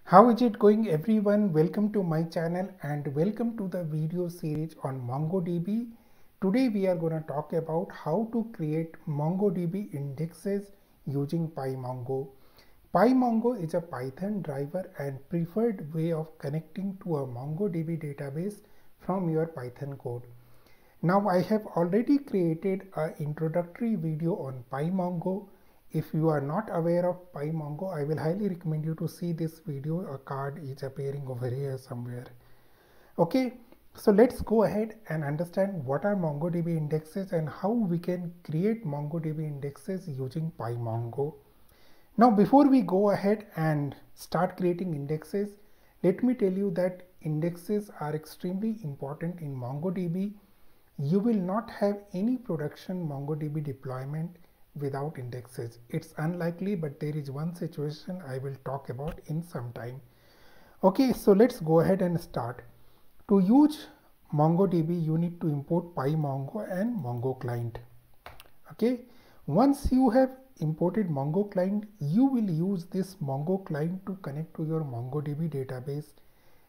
How is it going, everyone? Welcome to my channel and welcome to the video series on MongoDB. Today we are going to talk about how to create MongoDB indexes using PyMongo. PyMongo is a Python driver and preferred way of connecting to a MongoDB database from your Python code. Now I have already created an introductory video on PyMongo. If you are not aware of PyMongo, I will highly recommend you to see this video. A card is appearing over here somewhere. Okay, so let's go ahead and understand what are MongoDB indexes and how we can create MongoDB indexes using PyMongo. Now before we go ahead and start creating indexes, let me tell you that indexes are extremely important in MongoDB. You will not have any production MongoDB deployment without indexes. It's unlikely, but there is one situation I will talk about in some time. Okay, so let's go ahead and start. To use MongoDB, you need to import PyMongo and Mongo client. Okay, once you have imported Mongo client, you will use this Mongo client to connect to your MongoDB database.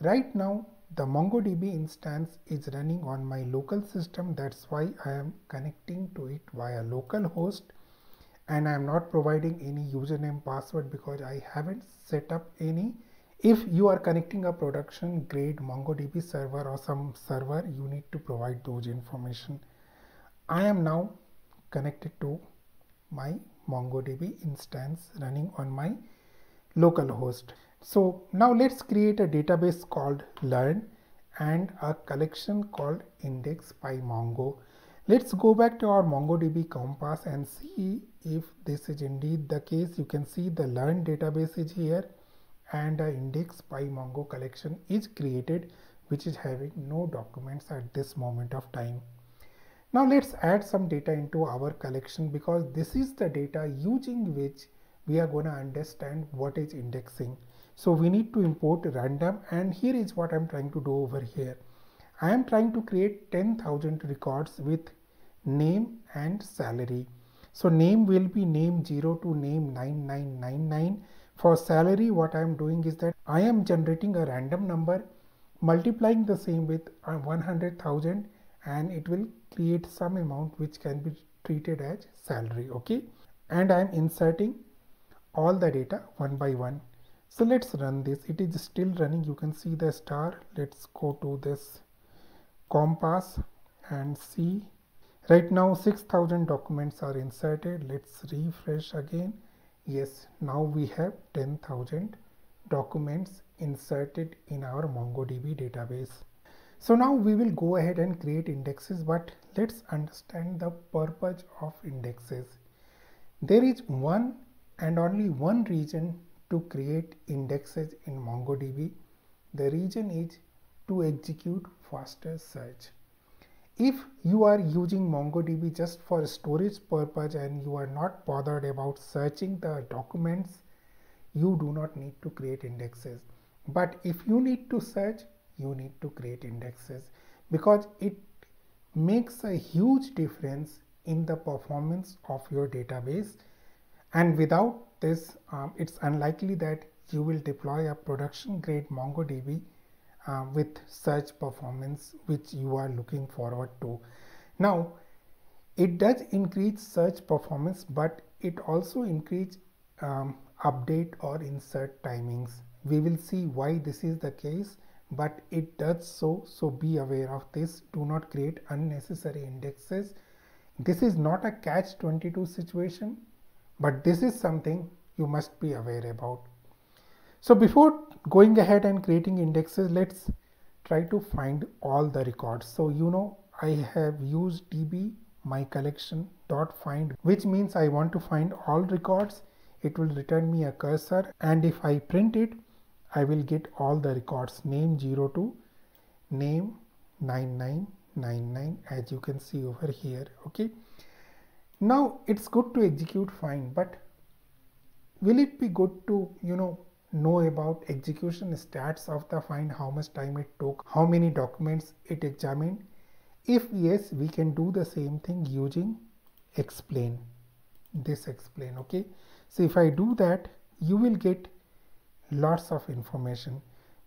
Right now, the MongoDB instance is running on my local system. That's why I am connecting to it via localhost. And I am not providing any username password because I haven't set up any. If you are connecting a production grade MongoDB server or some server, you need to provide those information. I am now connected to my MongoDB instance running on my localhost. So now let's create a database called learn and a collection called index PyMongo. Let's go back to our MongoDB compass and see if this is indeed the case. You can see the learn database is here and the index PyMongo collection is created, which is having no documents at this moment of time. Now let's add some data into our collection because this is the data using which we are going to understand what is indexing. So we need to import random, and here is what I'm trying to do over here. I am trying to create 10,000 records with name and salary. So name will be name 0 to name 9999. For salary, what I am doing is that I am generating a random number, multiplying the same with 100,000, and it will create some amount which can be treated as salary. Okay, and I am inserting all the data one by one. So let's run this. It is still running. You can see the star. Let's go to this compass and see. Right now 6,000 documents are inserted. Let's refresh again. Yes, now we have 10,000 documents inserted in our MongoDB database. So now we will go ahead and create indexes, but let's understand the purpose of indexes. There is one and only one reason to create indexes in MongoDB. The reason is to execute faster search. If you are using MongoDB just for storage purpose and you are not bothered about searching the documents, you do not need to create indexes. But if you need to search, you need to create indexes because it makes a huge difference in the performance of your database. And without this, it's unlikely that you will deploy a production grade MongoDB with search performance which you are looking forward to. Now, it does increase search performance, but it also increase update or insert timings. We will see why this is the case, but it does so be aware of this. Do not create unnecessary indexes. This is not a catch-22 situation, but this is something you must be aware about. So before going ahead and creating indexes, let's try to find all the records. So you know I have used db my collection dot find, which means I want to find all records. It will return me a cursor, and if I print it, I will get all the records name 0 to name 9999, as you can see over here. Okay, now it's good to execute find, but will it be good to know about execution stats of the find, how much time it took, how many documents it examined? If yes, we can do the same thing using explain. Okay, so if I do that, you will get lots of information,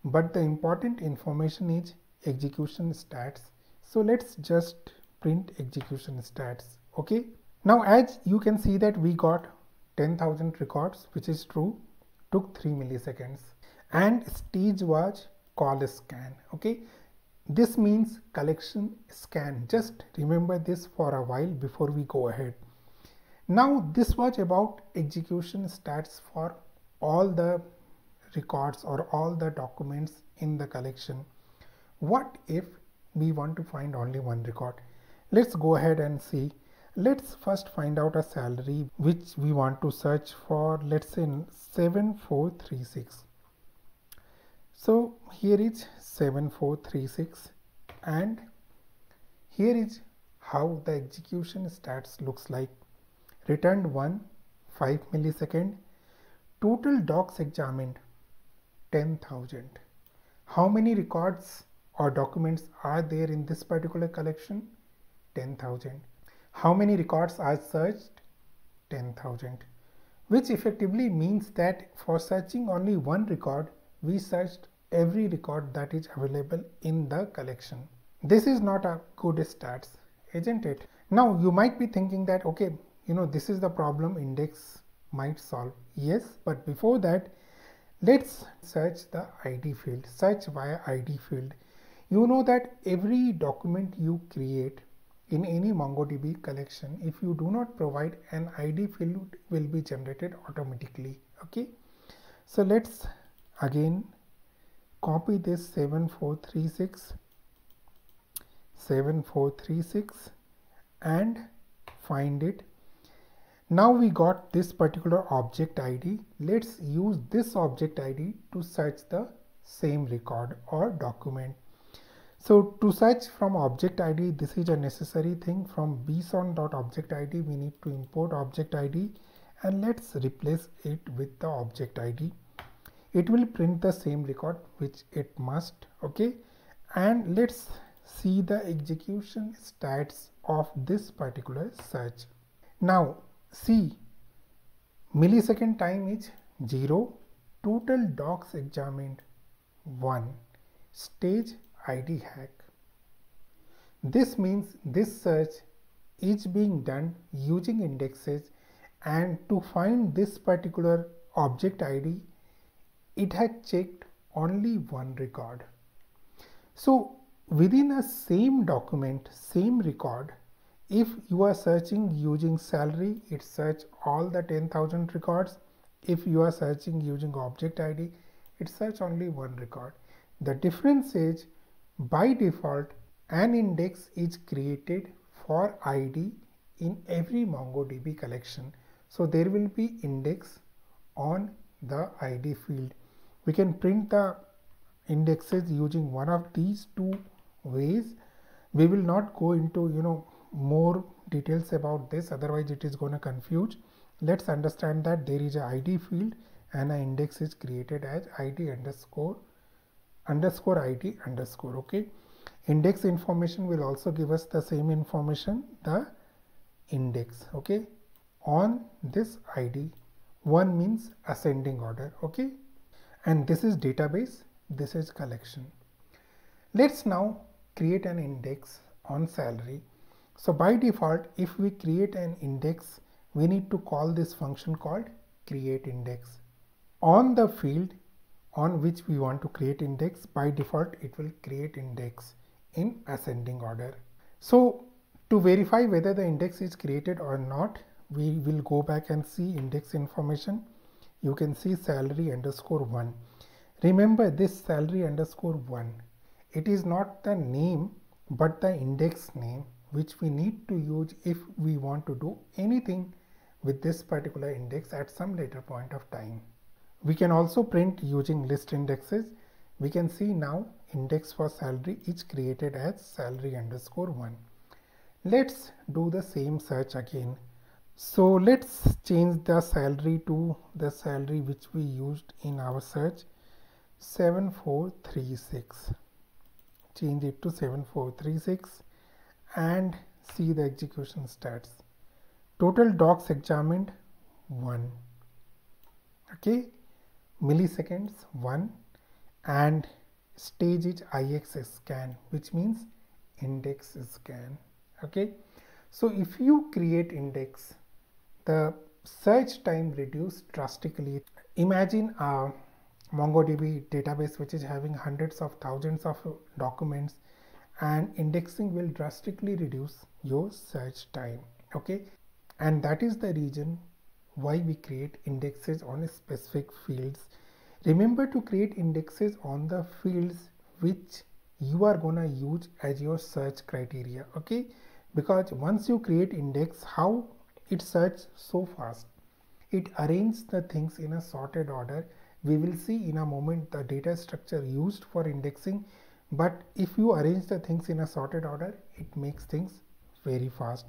but the important information is execution stats. So let's just print execution stats. Okay, now as you can see that we got 10,000 records, which is true, took 3 milliseconds, and stage was call scan. Okay, this means collection scan. Just remember this for a while before we go ahead. Now this was about execution stats for all the records or all the documents in the collection. What if we want to find only one record? Let's go ahead and see. Let's first find out a salary which we want to search for. Let's say 7436. So here is 7436, and here is how the execution stats looks like. Returned 1, 5 millisecond. Total docs examined 10,000. How many records or documents are there in this particular collection? 10,000. How many records are searched? 10,000. Which effectively means that for searching only one record, we searched every record that is available in the collection. This is not a good stats, isn't it? Now you might be thinking that, okay, this is the problem index might solve. Yes, but before that, let's search the ID field. Search via ID field. You know that every document you create in any MongoDB collection, if you do not provide an ID field, will be generated automatically. Okay, so let's again copy this 7436 and find it. Now we got this particular object ID. Let's use this object ID to search the same record or document. So to search from object ID, this is a necessary thing. From bson.object_id, we need to import object ID, and let's replace it with the object ID. It will print the same record, which it must. Okay, and let's see the execution stats of this particular search. Now see, millisecond time is 0, total docs examined 1, stage ID hack. This means this search is being done using indexes, and to find this particular object ID, it had checked only one record. So within a same document, same record, if you are searching using salary, it search all the 10,000 records. If you are searching using object ID, it search only one record. The difference is, by default, an index is created for ID in every MongoDB collection. So there will be index on the ID field. We can print the indexes using one of these two ways. We will not go into more details about this, otherwise it is going to confuse. Let's understand that there is a ID field and an index is created as ID underscore ID underscore. Okay, index information will also give us the same information, the index. Okay, on this ID, 1 means ascending order. Okay, and this is database, this is collection. Let's now create an index on salary. So by default, if we create an index, we need to call this function called create index. On the field on which we want to create index, by default it will create index in ascending order. So to verify whether the index is created or not, we will go back and see index information. You can see salary underscore 1. Remember this salary underscore 1, it is not the name but the index name, which we need to use if we want to do anything with this particular index at some later point of time. We can also print using list indexes. We can see now index for salary is created as salary underscore 1. Let's do the same search again. So let's change the salary to the salary which we used in our search, 7436. Change it to 7436 and see the execution stats. Total docs examined 1. Okay, milliseconds 1, and stage is ixscan, which means index scan. Okay, so if you create index, the search time reduced drastically. Imagine a MongoDB database which is having hundreds of thousands of documents, and indexing will drastically reduce your search time. Okay, and that is the reason why we create indexes on specific fields. Remember to create indexes on the fields which you are gonna use as your search criteria. Okay, because once you create index, how it searches so fast, it arranges the things in a sorted order. We will see in a moment the data structure used for indexing, but if you arrange the things in a sorted order, it makes things very fast.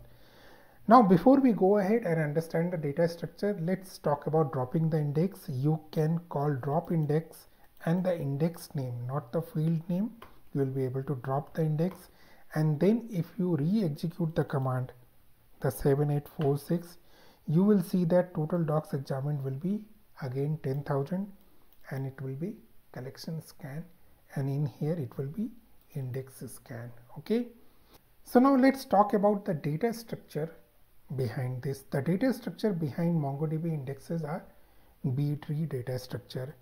Now before we go ahead and understand the data structure, let's talk about dropping the index. You can call drop index and the index name, not the field name. You will be able to drop the index, and then if you re-execute the command, the 7846, you will see that total docs examined will be again 10,000, and it will be collection scan, and in here it will be index scan. Okay, so now let's talk about the data structure behind this. The data structure behind MongoDB indexes are B-tree data structure.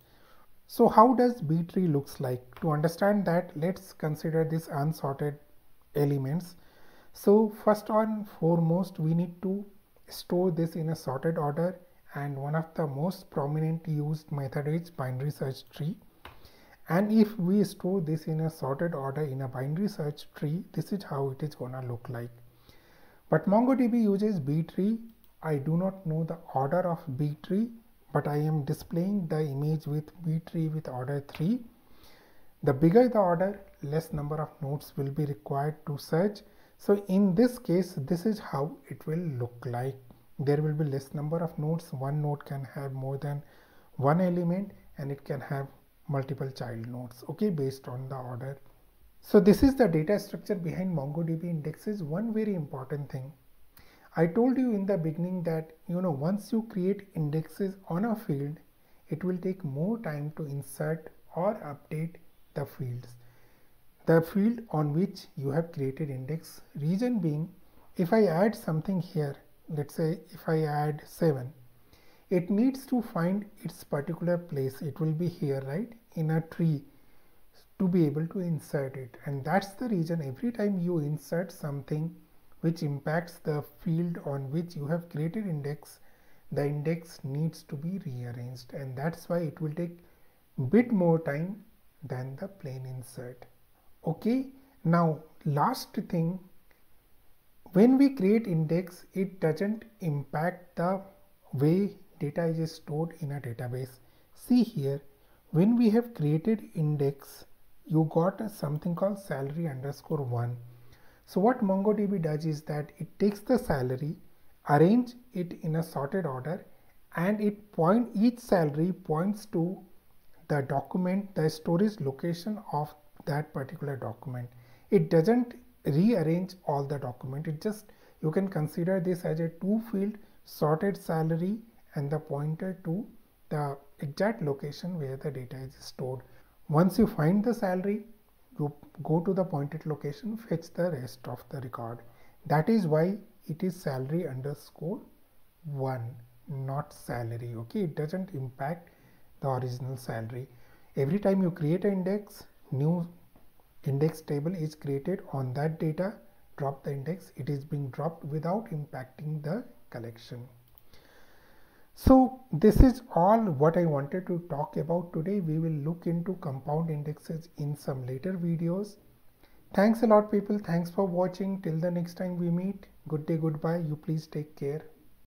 So how does B-tree looks like? To understand that, let's consider this unsorted elements. So first and foremost, we need to store this in a sorted order, and one of the most prominent used method is binary search tree. And if we store this in a sorted order in a binary search tree, this is how it is gonna look like. But MongoDB uses B-tree. I do not know the order of B-tree, but I am displaying the image with B-tree with order 3. The bigger the order, less number of nodes will be required to search. So in this case, this is how it will look like. There will be less number of nodes. One node can have more than one element, and it can have multiple child nodes, okay, based on the order. So this is the data structure behind MongoDB indexes. One very important thing, I told you in the beginning that once you create indexes on a field, it will take more time to insert or update the fields, the field on which you have created index. Reason being, if I add something here, let's say if I add 7, it needs to find its particular place. It will be here, right, in a tree, to be able to insert it. And that's the reason every time you insert something which impacts the field on which you have created index, the index needs to be rearranged, and that's why it will take a bit more time than the plain insert. Okay, now last thing, when we create index, it doesn't impact the way data is stored in a database. See here, when we have created index, you got something called salary underscore 1. So what MongoDB does is that it takes the salary, arrange it in a sorted order, and each salary points to the document, the storage location of that particular document. It doesn't rearrange all the document. It just, you can consider this as a two field sorted salary and the pointer to the exact location where the data is stored. Once you find the salary, you go to the pointed location, fetch the rest of the record. That is why it is salary underscore 1, not salary. Okay, it doesn't impact the original salary. Every time you create an index, new index table is created on that data. Drop the index, it is being dropped without impacting the collection. So this is all what I wanted to talk about today. We will look into compound indexes in some later videos. Thanks a lot, people. Thanks for watching. Till the next time we meet. Good day, goodbye. You please take care.